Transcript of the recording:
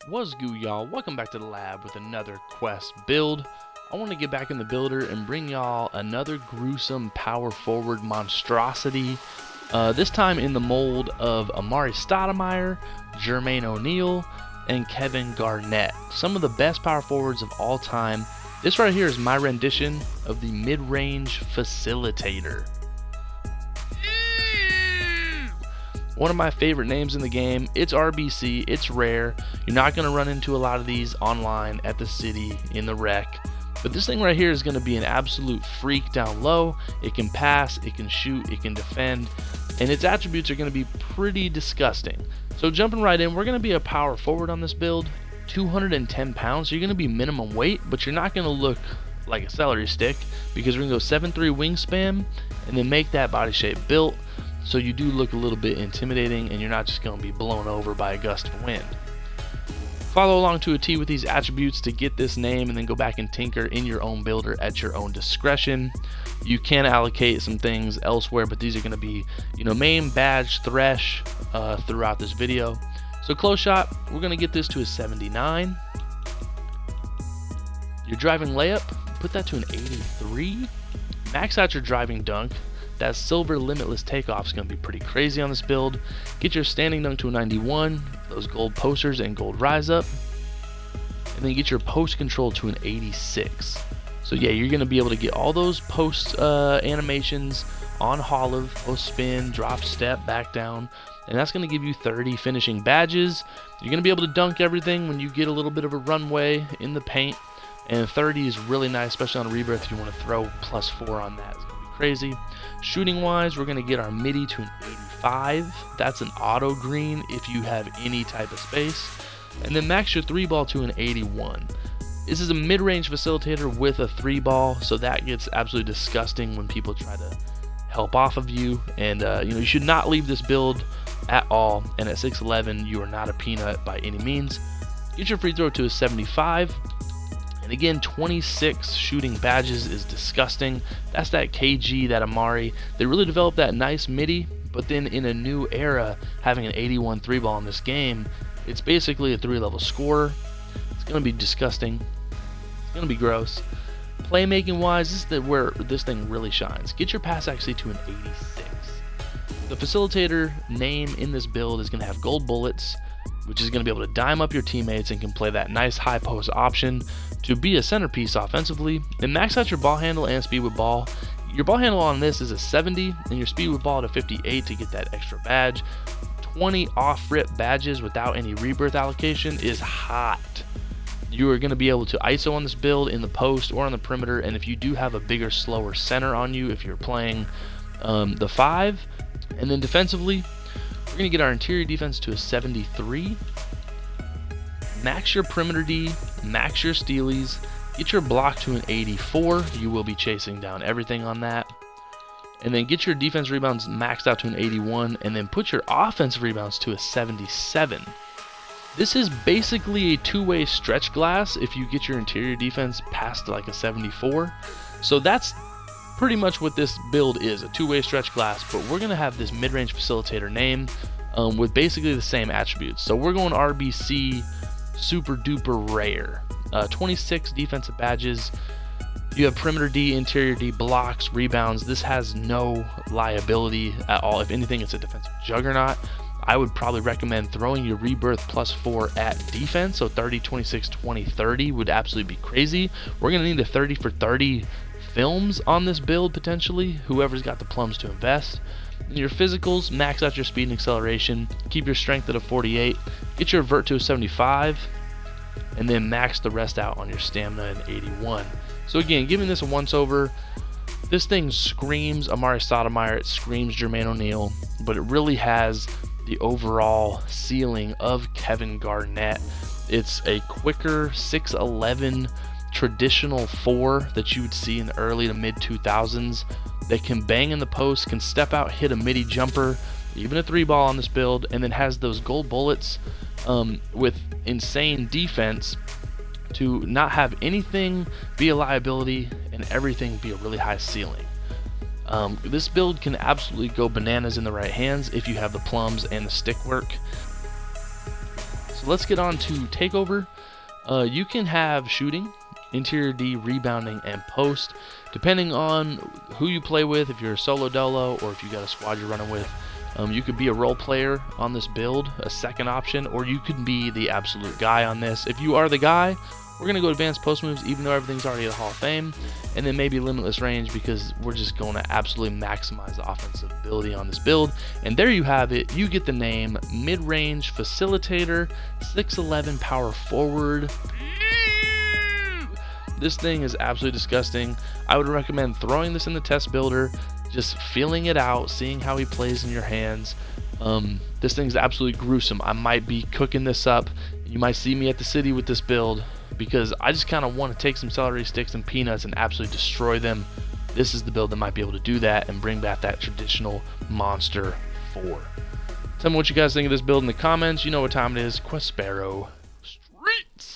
What's good, y'all? Welcome back to the lab with another quest build. I want to get back in the builder and bring y'all another gruesome power forward monstrosity. This time in the mold of Amare Stoudemire, Jermaine O'Neal, and Garnett. Some of the best power forwards of all time. This right here is my rendition of the mid-range Facilitator. One of my favorite names in the game. It's RBC, it's rare. You're not going to run into a lot of these online at the city, in the rec. But this thing right here is going to be an absolute freak down low. It can pass, it can shoot, it can defend, and its attributes are going to be pretty disgusting. So jumping right in, we're going to be a power forward on this build. 210 pounds, so you're going to be minimum weight, but you're not going to look like a celery stick because we're going to go 7'3" wingspan and then make that body shape built. So you do look a little bit intimidating and you're not just going to be blown over by a gust of wind. Follow along to a T with these attributes to get this name and then go back and tinker in your own builder at your own discretion. You can allocate some things elsewhere, but these are going to be, main, badge, thresh throughout this video. So close shot, we're going to get this to a 79. Your driving layup, put that to an 83. Max out your driving dunk. That silver limitless takeoff is going to be pretty crazy on this build. Get your standing dunk to a 91, those gold posters and gold rise up, and then get your post control to an 86. So yeah, you're going to be able to get all those post animations on Holliv, post spin, drop step, back down, and that's going to give you 30 finishing badges. You're going to be able to dunk everything when you get a little bit of a runway in the paint, and 30 is really nice, especially on a rebirth if you want to throw +4 on that. Crazy. Shooting wise, we're going to get our midi to an 85. That's an auto green if you have any type of space. And then max your 3-ball to an 81. This is a mid-range facilitator with a 3-ball, so that gets absolutely disgusting when people try to help off of you. And you should not leave this build at all. And at 6'11", you are not a peanut by any means. Get your free throw to a 75. And again, 26 shooting badges is disgusting. That's that KG, that Amare. They really developed that nice midi, but then in a new era, having an 81 3-ball in this game, it's basically a 3-level scorer. It's going to be disgusting. It's going to be gross. Playmaking wise, this is where this thing really shines. Get your pass accuracy to an 86. The facilitator name in this build is going to have gold bullets, which is going to be able to dime up your teammates and can play that nice high post option to be a centerpiece offensively, and max out your ball handle and speed with ball. Your ball handle on this is a 70 and your speed with ball at a 58 to get that extra badge. 20 off-rip badges without any rebirth allocation is hot. You are going to be able to ISO on this build in the post or on the perimeter, and if you do have a bigger, slower center on you, if you're playing the 5, and then defensively, we're going to get our interior defense to a 73. Max your perimeter D, max your steelies, get your block to an 84. You will be chasing down everything on that. And then get your defense rebounds maxed out to an 81, and then put your offensive rebounds to a 77. This is basically a two-way stretch glass if you get your interior defense past like a 74. So that's pretty much what this build is, a two-way stretch glass, but we're going to have this mid-range facilitator name with basically the same attributes. So we're going RBC super duper rare. 26 defensive badges. You have perimeter D, interior D, blocks, rebounds. This has no liability at all. If anything, it's a defensive juggernaut. I would probably recommend throwing your rebirth +4 at defense. So 30, 26, 20, 30 would absolutely be crazy. We're going to need a 30 for 30 films on this build potentially, whoever's got the plums to invest. In your physicals, max out your speed and acceleration, keep your strength at a 48, get your vert to a 75, and then max the rest out on your stamina at 81. So again, giving this a once over, this thing screams Amare Stoudemire, it screams Jermaine O'Neal, but it really has the overall ceiling of Garnett. It's a quicker 6'11" traditional 4 that you would see in the early to mid 2000s that can bang in the post, can step out, hit a midi jumper, even a 3-ball on this build, and then has those gold bullets with insane defense to not have anything be a liability and everything be a really high ceiling. This build can absolutely go bananas in the right hands if you have the plums and the stick work. So let's get on to Takeover. You can have shooting, interior D, rebounding, and post, depending on who you play with. If you're a solo dolo or if you got a squad you're running with, you could be a role player on this build, a second option, or you could be the absolute guy on this. If you are the guy, we're going to go advanced post moves, even though everything's already at Hall of Fame, and then maybe limitless range, because we're just going to absolutely maximize the offensive ability on this build. And there you have it. You get the name Mid-Range Facilitator, 6'11", power forward. This thing is absolutely disgusting. I would recommend throwing this in the test builder, just feeling it out, seeing how he plays in your hands. This thing's absolutely gruesome. I might be cooking this up. You might see me at the city with this build, because I just kind of want to take some celery sticks and peanuts and absolutely destroy them. This is the build that might be able to do that and bring back that traditional Monster 4. Tell me what you guys think of this build in the comments. You know what time it is. Quest Sparrow Streets.